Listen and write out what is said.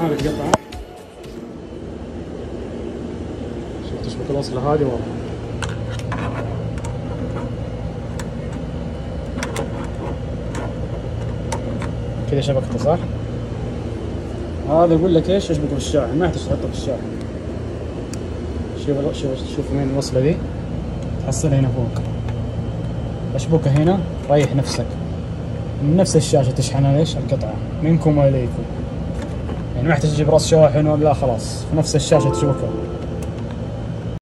هذه القطعة شوف تشبك الوصلة هذه ورا. كذا شبكته صح؟ هذا يقول لك ايش اشبكه بالشاحن، ما يحتاج تحطه في الشاحن. شوف وين الوصلة ذي تحصلها هنا فوق. اشبكها هنا ريح نفسك من نفس الشاشة تشحنها ليش القطعة منكم وإليكم، يعني ما يحتاج تجيب راس شاحن ولا خلاص في نفس الشاشة تشبكها.